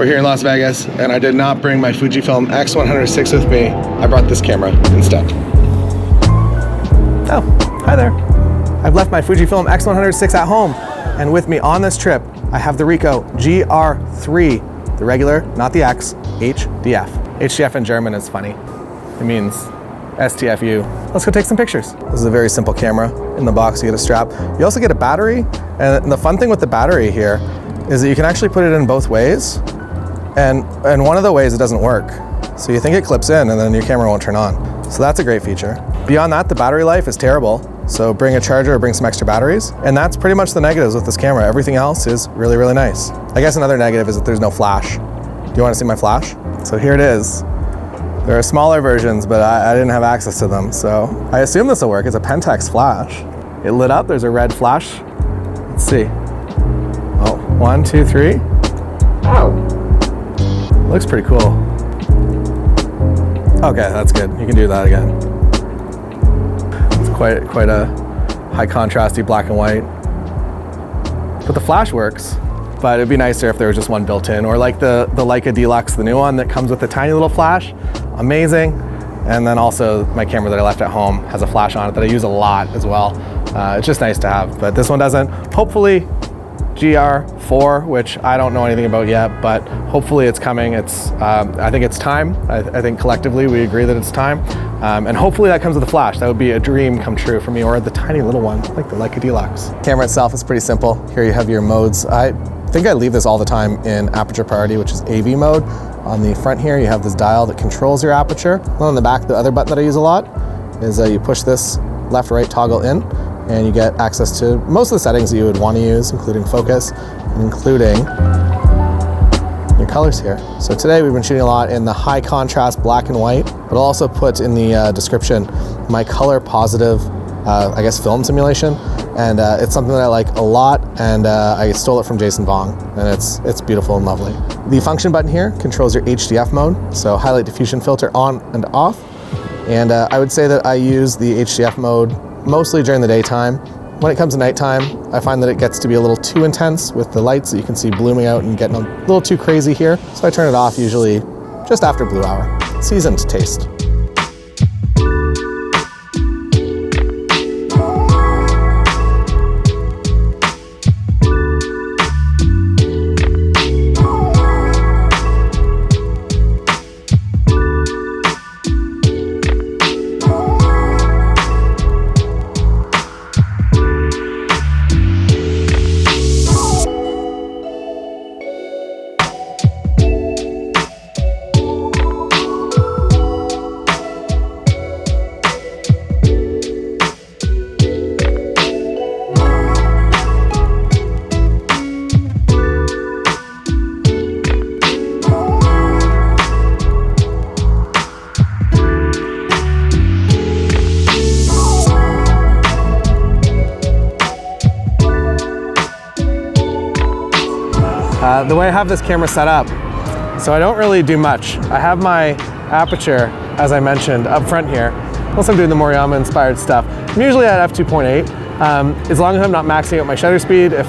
We're here in Las Vegas, and I did not bring my Fujifilm X100VI with me. I brought this camera instead. Oh, hi there. I've left my Fujifilm X100VI at home, and with me on this trip, I have the Ricoh GR3, the regular, not the X, HDF. HDF in German is funny. It means STFU. Let's go take some pictures. This is a very simple camera. In the box, you get a strap. You also get a battery, and the fun thing with the battery here is that you can actually put it in both ways, and one of the ways it doesn't work. So you think it clips in, and then your camera won't turn on. So that's a great feature. Beyond that, the battery life is terrible. So bring a charger or bring some extra batteries. And that's pretty much the negatives with this camera. Everything else is really, really nice. I guess another negative is that there's no flash. Do you want to see my flash? So here it is. There are smaller versions, but I didn't have access to them. So I assume this will work. It's a Pentax flash. It lit up, there's a red flash. Let's see. Oh, 1, 2, 3. Oh. Looks pretty cool. Okay, that's good. You can do that again. It's quite a high contrasty black and white. But the flash works, but it'd be nicer if there was just one built in, or like the Leica Deluxe, the new one that comes with a tiny little flash. Amazing. And then also my camera that I left at home has a flash on it that I use a lot as well. It's just nice to have, but this one doesn't. Hopefully GR4, which I don't know anything about yet, but hopefully it's coming. I think it's time. I think collectively we agree that it's time. And hopefully that comes with a flash. That would be a dream come true for me, or the tiny little one, like the Leica Deluxe. Camera itself is pretty simple. Here you have your modes. I think I leave this all the time in aperture priority, which is AV mode. On the front here, you have this dial that controls your aperture. And on the back, the other button that I use a lot is you push this left-right toggle in, and you get access to most of the settings that you would want to use, including focus, including your colors here. So today we've been shooting a lot in the high contrast black and white, but I'll also put in the description my color positive, I guess, film simulation. And it's something that I like a lot, and I stole it from Jason Vong, and it's beautiful and lovely. The function button here controls your HDF mode, so highlight diffusion filter on and off. And I would say that I use the HDF mode mostly during the daytime. When it comes to nighttime, I find that it gets to be a little too intense with the lights that you can see blooming out and getting a little too crazy here. So I turn it off usually just after blue hour. Seasoned taste. The way I have this camera set up, so I don't really do much. I have my aperture, as I mentioned, up front here. Unless I'm doing the Moriyama inspired stuff, I'm usually at f2.8. As long as I'm not maxing out my shutter speed. If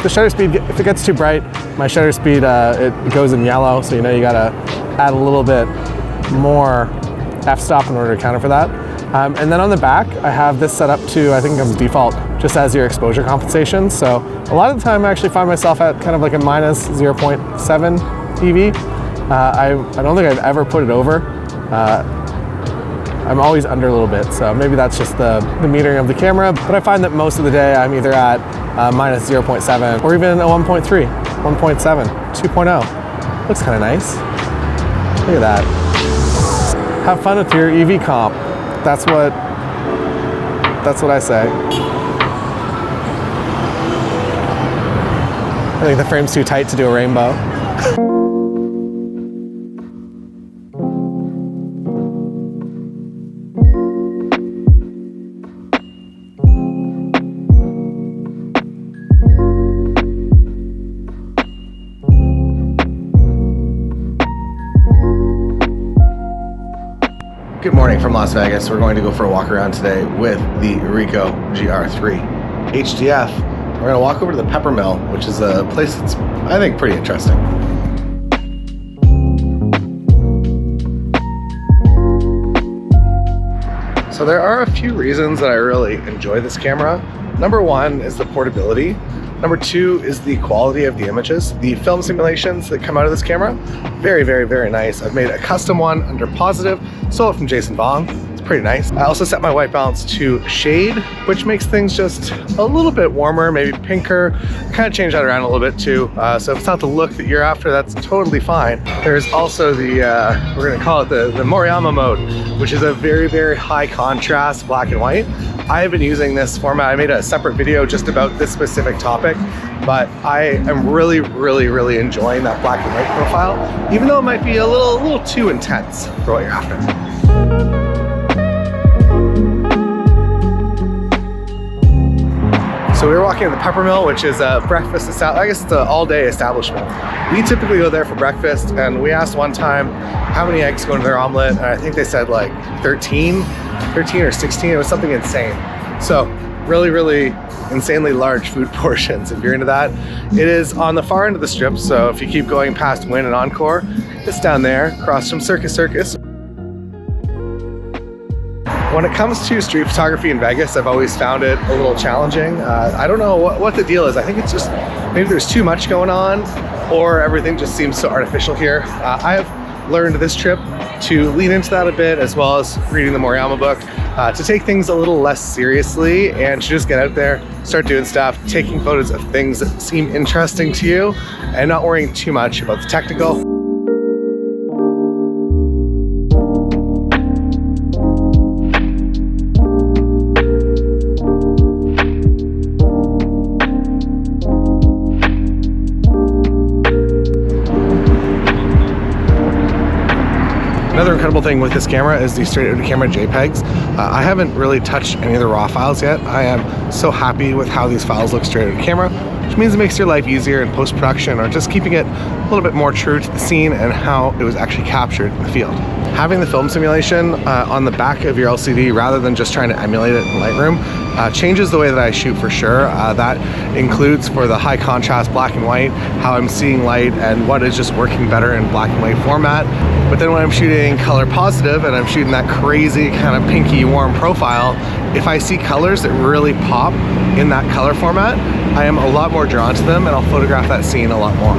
the shutter speed, if it gets too bright, my shutter speed it goes in yellow. So you gotta add a little bit more f-stop in order to counter for that. And then on the back, I have this set up to, I think it comes default, just as your exposure compensation. So a lot of the time I actually find myself at kind of like a minus 0.7 EV. I don't think I've ever put it over. I'm always under a little bit, so maybe that's just the metering of the camera, but I find that most of the day I'm either at minus 0.7 or even a 1.3, 1.7, 2.0. Looks kind of nice. Look at that. Have fun with your EV comp. That's what I say. I think the frame's too tight to do a rainbow. Good morning from Las Vegas. We're going to go for a walk around today with the Ricoh GR3 HDF. We're going to walk over to the Pepper Mill, which is a place that's, I think, pretty interesting. So there are a few reasons that I really enjoy this camera. Number one is the portability. Number two is the quality of the images. The film simulations that come out of this camera, very, very, very nice. I've made a custom one under positive, stole it from Jason Bong. It's pretty nice. I also set my white balance to shade, which makes things just a little bit warmer, maybe pinker. Kind of change that around a little bit too. So if it's not the look that you're after, that's totally fine. There's also the, we're gonna call it the Moriyama mode, which is a very, very high contrast black and white. I have been using this format. I made a separate video just about this specific topic, but I am really, really, really enjoying that black and white profile, even though it might be a little too intense for what you're after. So we were walking to the Peppermill, which is a breakfast, I guess it's an all-day establishment. We typically go there for breakfast, and we asked one time how many eggs go into their omelet, and I think they said like 13 or 16. It was something insane. So really, really insanely large food portions if you're into that. It is on the far end of the strip, so if you keep going past Wynn and Encore, it's down there across from Circus. When it comes to street photography in Vegas, I've always found it a little challenging. I don't know what the deal is. I think it's just maybe there's too much going on, or everything just seems so artificial here. I have learned this trip to lean into that a bit, as well as reading the Moriyama book, to take things a little less seriously and to just get out there, start doing stuff, taking photos of things that seem interesting to you, and not worrying too much about the technical. Another incredible thing with this camera is the straight out of camera JPEGs. I haven't really touched any of the raw files yet. I am so happy with how these files look straight out of camera, which means it makes your life easier in post-production, or just keeping it a little bit more true to the scene and how it was actually captured in the field. Having the film simulation on the back of your LCD rather than just trying to emulate it in Lightroom changes the way that I shoot for sure. That includes for the high contrast black and white, how I'm seeing light and what is just working better in black and white format. But then when I'm shooting color positive and I'm shooting that crazy kind of pinky warm profile, if I see colors that really pop in that color format, I am a lot more drawn to them and I'll photograph that scene a lot more.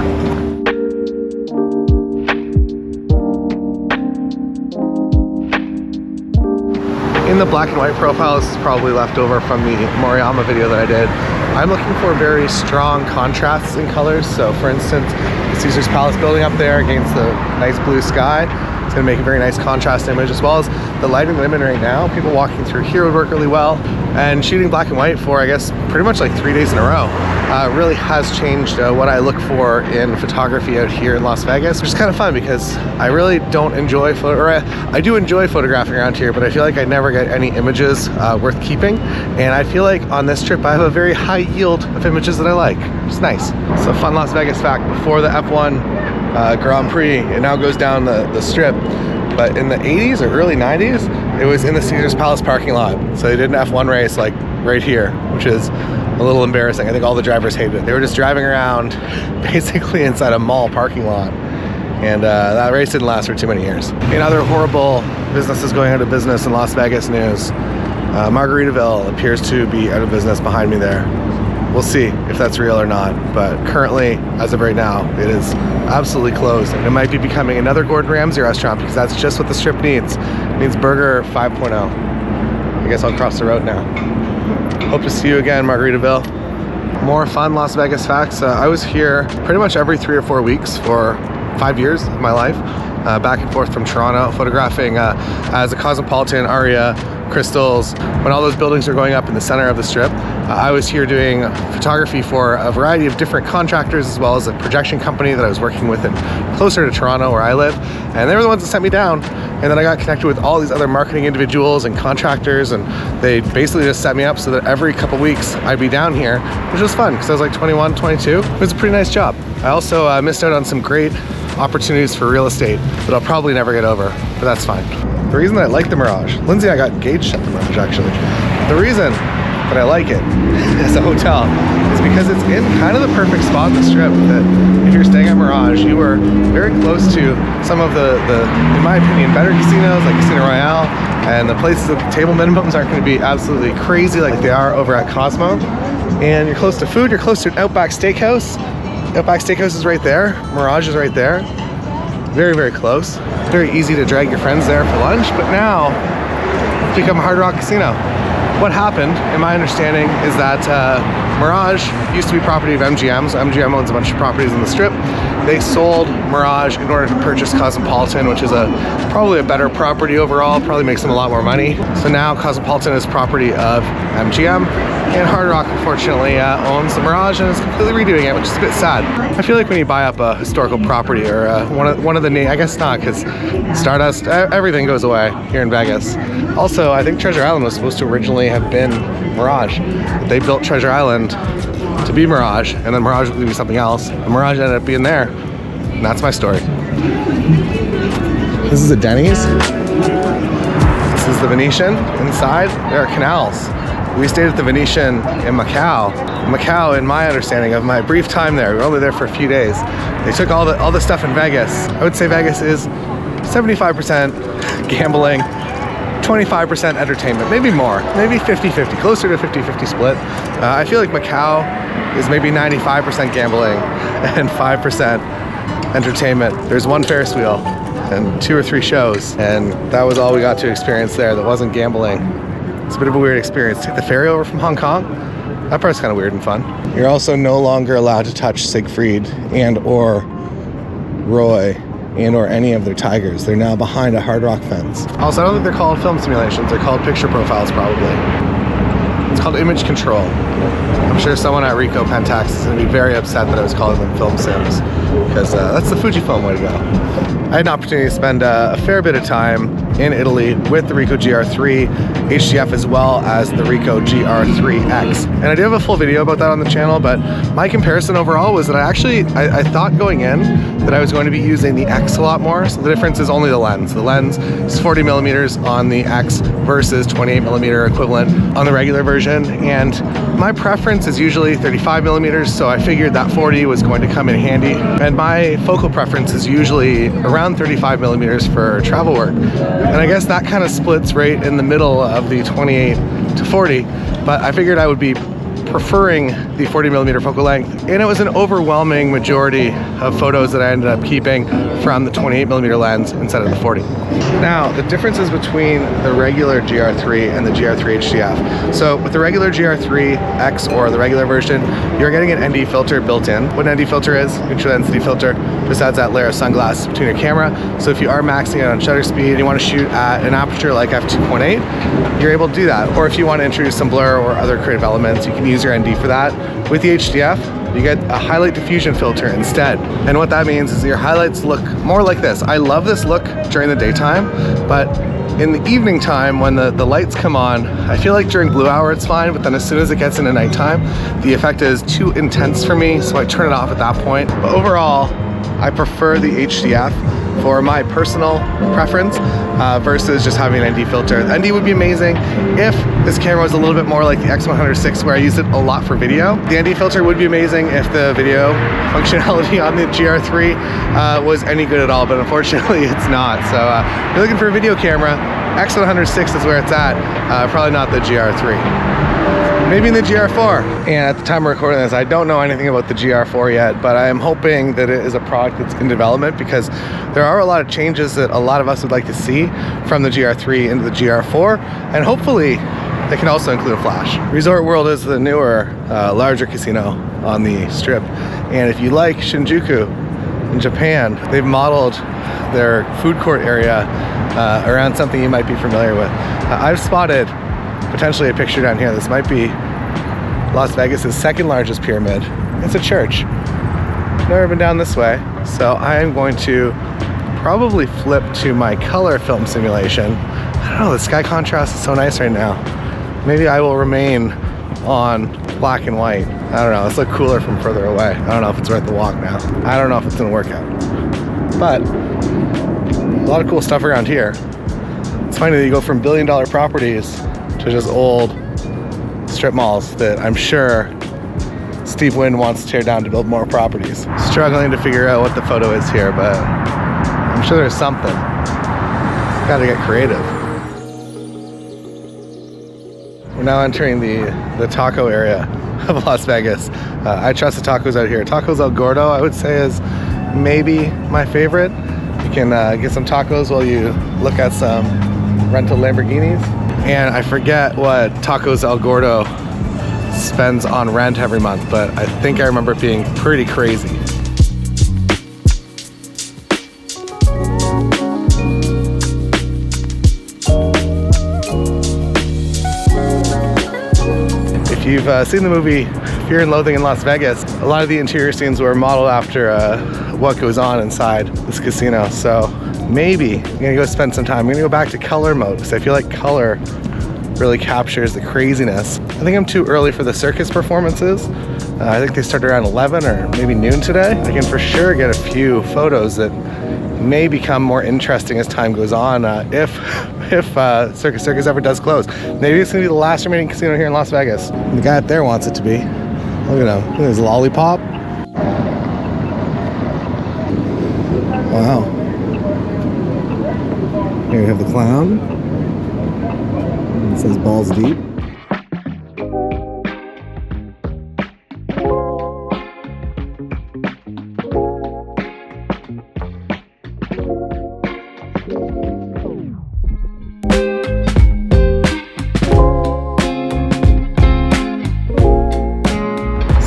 In the black and white profile, this is probably left over from the Moriyama video that I did. I'm looking for very strong contrasts in colors. So for instance, the Caesar's Palace building up there against the nice blue sky, it's gonna make a very nice contrast image, as well as the lighting that I'm in right now. People walking through here would work really well. And shooting black and white for, I guess, pretty much like 3 days in a row really has changed what I look for in photography out here in Las Vegas, which is kind of fun because I really don't enjoy, I do enjoy photographing around here, but I feel like I never get any images worth keeping. And I feel like on this trip, I have a very high yield of images that I like. It's nice. So fun Las Vegas fact, before the F1 Grand Prix, it now goes down the strip. But in the 80s or early 90s, it was in the Caesar's Palace parking lot. So they did an F1 race like right here, which is a little embarrassing. I think all the drivers hated it. They were just driving around basically inside a mall parking lot. And that race didn't last for too many years. In other horrible businesses going out of business in Las Vegas news, Margaritaville appears to be out of business behind me there. We'll see if that's real or not, but currently, as of right now, it is absolutely closed. And it might be becoming another Gordon Ramsay restaurant because that's just what the strip needs. It needs Burger 5.0. I guess I'll cross the road now. Hope to see you again, Margaritaville. More fun Las Vegas facts. I was here pretty much every 3 or 4 weeks for 5 years of my life, back and forth from Toronto, photographing as a Cosmopolitan, Aria, Crystals. When all those buildings are going up in the center of the strip, I was here doing photography for a variety of different contractors, as well as a projection company that I was working with closer to Toronto where I live. And they were the ones that sent me down. And then I got connected with all these other marketing individuals and contractors, and they basically just set me up so that every couple weeks I'd be down here, which was fun because I was like 21, 22. It was a pretty nice job. I also missed out on some great opportunities for real estate that I'll probably never get over, but that's fine. The reason that I like the Mirage, Lindsay and I got engaged at the Mirage actually. The reason that I like it as a hotel is because it's in kind of the perfect spot in the strip that if you're staying at Mirage, you were very close to some of the, in my opinion, better casinos like Casino Royale, and the places that the table minimums aren't going to be absolutely crazy like they are over at Cosmo. And you're close to food, you're close to an Outback Steakhouse. Outback Steakhouse is right there, Mirage is right there. Very, very close. Very easy to drag your friends there for lunch, but now it's become a Hard Rock Casino. What happened, in my understanding, is that Mirage used to be property of MGM, so MGM owns a bunch of properties in the Strip. They sold Mirage in order to purchase Cosmopolitan, which is probably a better property overall, probably makes them a lot more money. So now Cosmopolitan is property of MGM, and Hard Rock unfortunately owns the Mirage and is completely redoing it, which is a bit sad. I feel like when you buy up a historical property or one of the I guess not, because Stardust, everything goes away here in Vegas. Also, I think Treasure Island was supposed to originally have been Mirage. They built Treasure Island to be Mirage, and then Mirage was going to be something else, and Mirage ended up being there. And that's my story. This is a Denny's. This is the Venetian. Inside, there are canals. We stayed at the Venetian in Macau. Macau, in my understanding of my brief time there, we were only there for a few days. They took all the stuff in Vegas. I would say Vegas is 75% gambling, 25% entertainment, maybe more, maybe 50-50, closer to 50-50 split. I feel like Macau is maybe 95% gambling and 5% entertainment. There's one Ferris wheel and 2 or 3 shows, and that was all we got to experience there that wasn't gambling. It's a bit of a weird experience. Take the ferry over from Hong Kong. That part's kind of weird and fun. You're also no longer allowed to touch Siegfried and or Roy and or any of their tigers. They're now behind a Hard Rock fence. Also, I don't think they're called film simulations. They're called picture profiles, probably. It's called image control. I'm sure someone at Ricoh Pentax is going to be very upset that I was calling them film sims, because that's the Fujifilm way to go. I had an opportunity to spend a fair bit of time in Italy with the Ricoh GR3 HDF as well as the Ricoh GR3X. And I do have a full video about that on the channel, but my comparison overall was that I thought going in that I was going to be using the X a lot more. So the difference is only the lens. The lens is 40 millimeters on the X versus 28 millimeter equivalent on the regular version. And my preference is usually 35 millimeters, so I figured that 40 was going to come in handy. And my focal preference is usually around 35 millimeters for travel work. And I guess that kind of splits right in the middle of the 28 to 40, but I figured I would be preferring the 40 millimeter focal length, and it was an overwhelming majority of photos that I ended up keeping from the 28 millimeter lens instead of the 40. Now, the differences between the regular GR3 and the GR3 HDF. So with the regular GR3X or the regular version, you're getting an ND filter built in. What an ND filter is, neutral density filter, just adds that layer of sunglasses between your camera. So if you are maxing it on shutter speed and you want to shoot at an aperture like f2.8, you're able to do that. Or if you want to introduce some blur or other creative elements, you can use your ND for that. With the HDF, you get a highlight diffusion filter instead. And what that means is your highlights look more like this. I love this look during the daytime, but in the evening time when the lights come on, I feel like during blue hour it's fine, but then as soon as it gets into nighttime, the effect is too intense for me, so I turn it off at that point. But overall, I prefer the HDF for my personal preference versus just having an ND filter. The ND would be amazing if this camera was a little bit more like the X100VI, where I used it a lot for video. The ND filter would be amazing if the video functionality on the GR3 was any good at all, but unfortunately it's not. So if you're looking for a video camera, X100VI is where it's at, probably not the GR3. Maybe in the GR4. And at the time of recording this, I don't know anything about the GR4 yet, but I am hoping that it is a product that's in development, because there are a lot of changes that a lot of us would like to see from the GR3 into the GR4, and hopefully they can also include a flash. Resort World is the newer, larger casino on the Strip, and if you like Shinjuku in Japan, they've modeled their food court area around something you might be familiar with. I've spotted potentially a picture down here. This might be Las Vegas's second largest pyramid. It's a church. Never been down this way, so I am going to probably flip to my color film simulation. I don't know, the sky contrast is so nice right now. Maybe I will remain on black and white. I don't know, let's look cooler from further away. I don't know if it's worth the walk now. I don't know if it's gonna work out. But a lot of cool stuff around here. It's funny that you go from billion-dollar properties to just old strip malls that I'm sure steep wind wants to tear down to build more properties. Struggling to figure out what the photo is here, but I'm sure there's something. Gotta get creative. We're now entering the taco area of Las Vegas. I trust the tacos out here. Tacos El Gordo, I would say, is maybe my favorite. You can get some tacos while you look at some rental Lamborghinis. And I forget what Tacos El Gordo spends on rent every month, but I think I remember it being pretty crazy. If you've seen the movie Fear and Loathing in Las Vegas, a lot of the interior scenes were modeled after what goes on inside this casino. So maybe I'm gonna go spend some time. I'm gonna go back to color mode because I feel like color really captures the craziness. I think I'm too early for the Circus performances. I think they start around 11 or maybe noon today. I can for sure get a few photos that may become more interesting as time goes on if Circus ever does close. Maybe it's gonna be the last remaining casino here in Las Vegas. The guy up there wants it to be. Look at him, look at his lollipop. Wow. Here we have the clown. It says balls deep.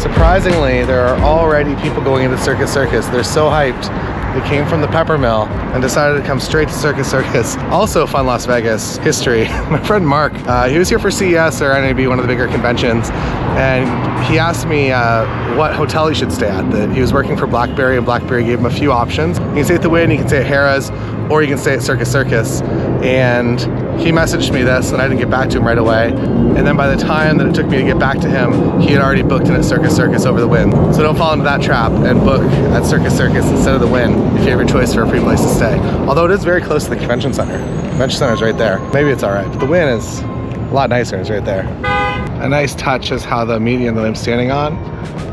Surprisingly, there are already people going into Circus. They're so hyped. They came from the Pepper Mill and decided to come straight to Circus. Also fun Las Vegas history. My friend Mark, he was here for CES or NAB, one of the bigger conventions, and he asked me what hotel he should stay at. That he was working for BlackBerry, and BlackBerry gave him a few options. You can stay at the Wynn, you can stay at Harrah's, or you can stay at Circus. And he messaged me this, and I didn't get back to him right away. And then by the time that it took me to get back to him, he had already booked in at Circus over the Wynn. So don't fall into that trap and book at Circus instead of the Wynn if you have your choice for a free place to stay. Although it is very close to the convention center. The convention center is right there. Maybe it's all right, but the Wynn is a lot nicer. It's right there. A nice touch is how the median that I'm standing on,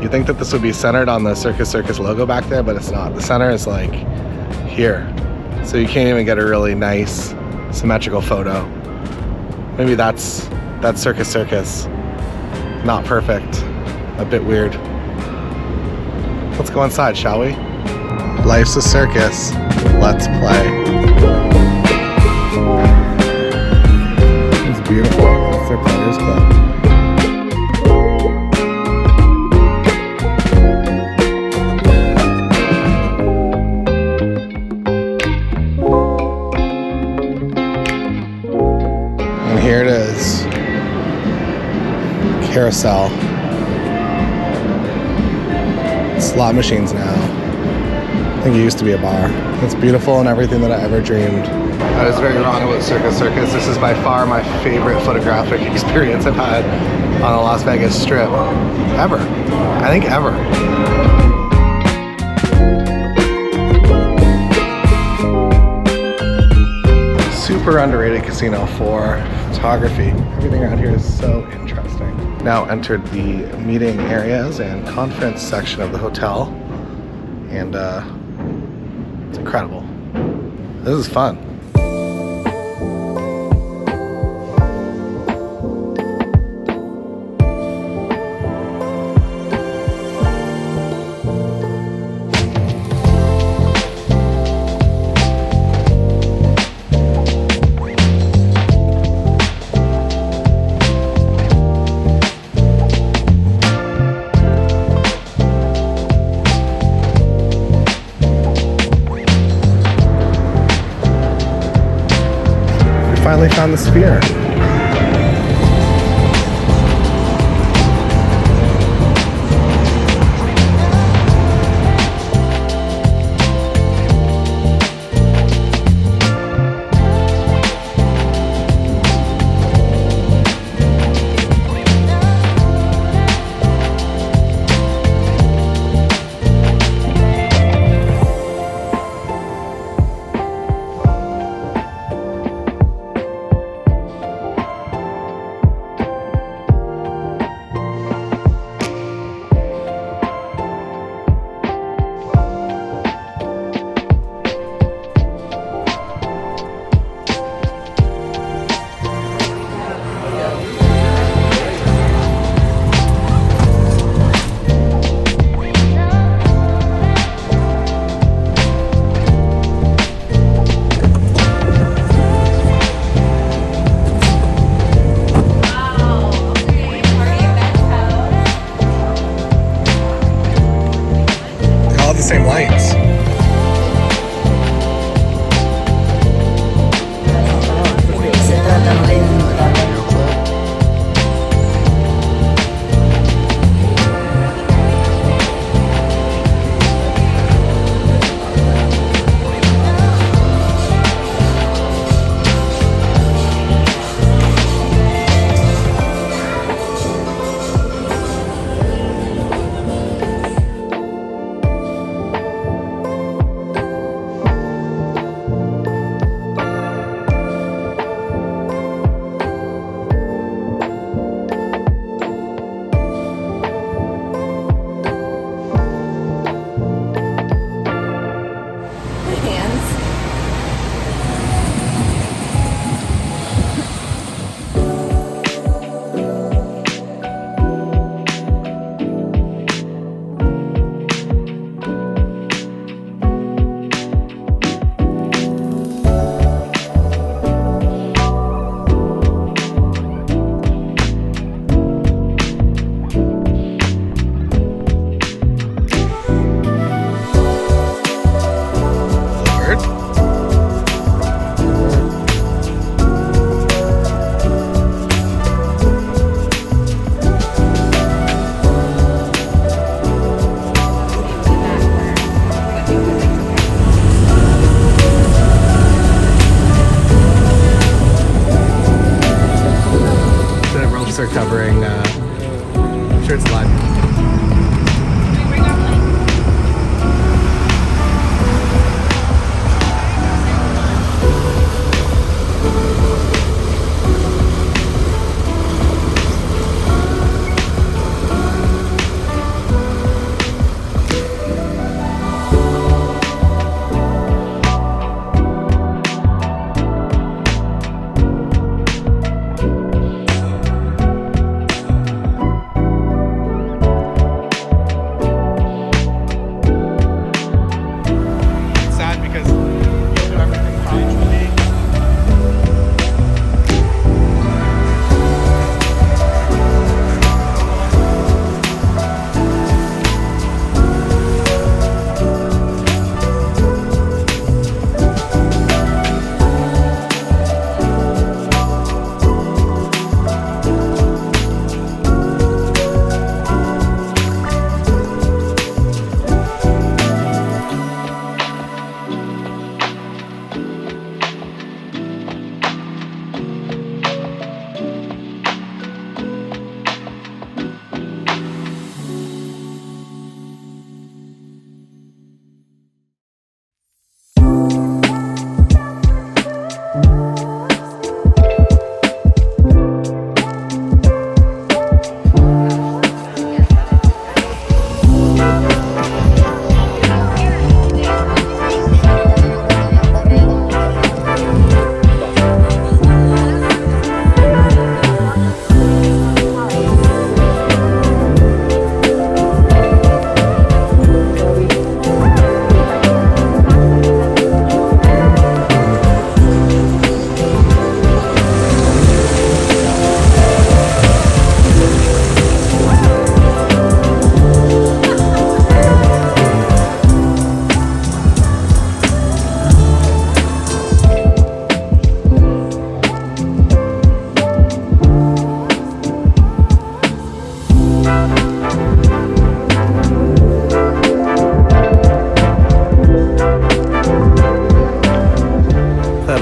you think that this would be centered on the Circus logo back there, but it's not. The center is like here. So you can't even get a really nice symmetrical photo. Maybe that's Circus. Not perfect. A bit weird. Let's go inside, shall we? Life's a circus. Let's play. It's beautiful. That's their Players Club. And here it is. Carousel. Slot machines now. I think it used to be a bar. It's beautiful and everything that I ever dreamed. I was very wrong about Circus. This is by far my favorite photographic experience I've had on the Las Vegas Strip. Ever. I think ever. Super underrated casino for photography. Everything around here is so interesting. Now entered the meeting areas and conference section of the hotel, and it's incredible. This is fun. Finally found the sphere.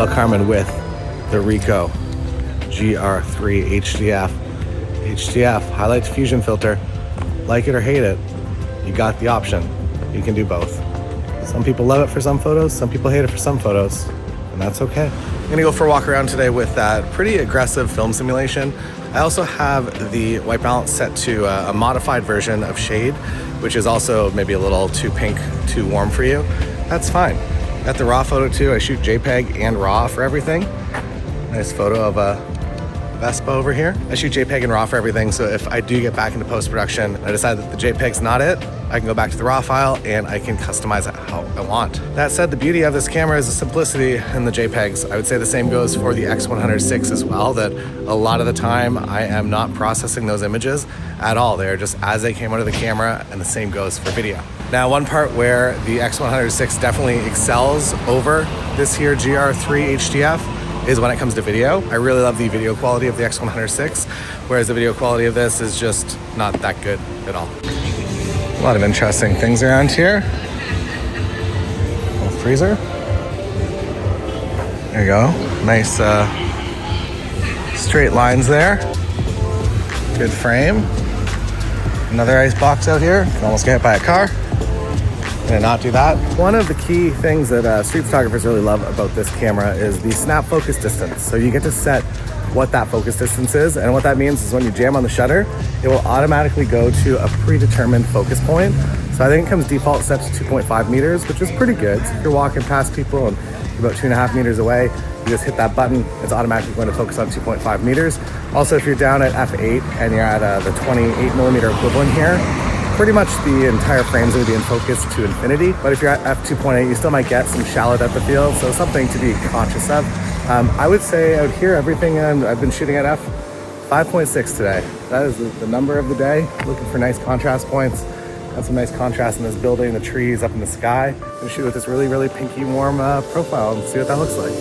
that'll come in with the Ricoh GR3 HDF. HDF, highlight diffusion filter. Like it or hate it, you got the option. You can do both. Some people love it for some photos, some people hate it for some photos, and that's okay. I'm gonna go for a walk around today with that pretty aggressive film simulation. I also have the white balance set to a modified version of shade, which is also maybe a little too pink, too warm for you. That's fine. Got the raw photo too. I shoot JPEG and RAW for everything. Nice photo of a Vespa over here. I shoot JPEG and RAW for everything, so if I do get back into post-production and I decide that the JPEG's not it, I can go back to the RAW file and I can customize it how I want. That said, the beauty of this camera is the simplicity in the JPEGs. I would say the same goes for the X100VI as well, that a lot of the time I am not processing those images at all. They're just as they came out of the camera, and the same goes for video. Now, one part where the X100VI definitely excels over this here GR3 HDF is when it comes to video. I really love the video quality of the X100VI, whereas the video quality of this is just not that good at all. A lot of interesting things around here. Little freezer. There you go. Nice straight lines there. Good frame. Another ice box out here. Can almost get hit by a car. Gonna not do that. One of the key things that street photographers really love about this camera is the snap focus distance. So you get to set what that focus distance is, and what that means is when you jam on the shutter, it will automatically go to a predetermined focus point. So I think it comes default set to 2.5 meters, which is pretty good. So if you're walking past people and you're about 2.5 meters away, you just hit that button, it's automatically going to focus on 2.5 meters. Also, if you're down at f8 and you're at the 28mm equivalent here, pretty much the entire frame is going to be in focus to infinity. But if you're at f2.8, you still might get some shallow depth of field, so something to be conscious of. I would say out here, everything I've been shooting at f5.6 today. That is the number of the day. Looking for nice contrast points. Got some nice contrast in this building, the trees up in the sky. I'm gonna shoot with this really, really pinky warm profile and see what that looks like.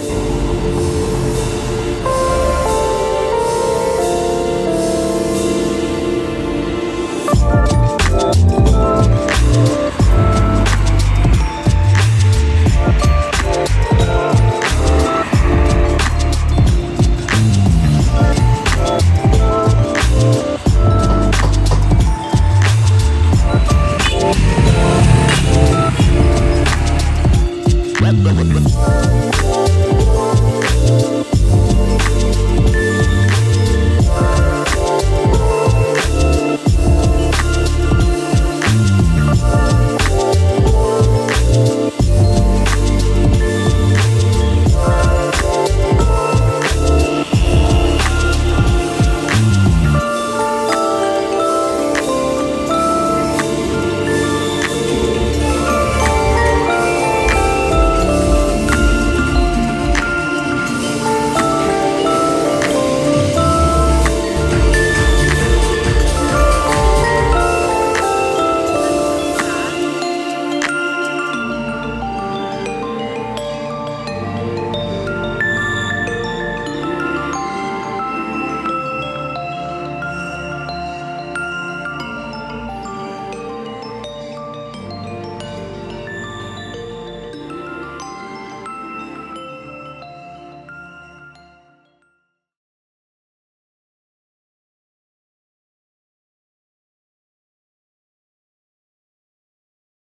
We'll be right back.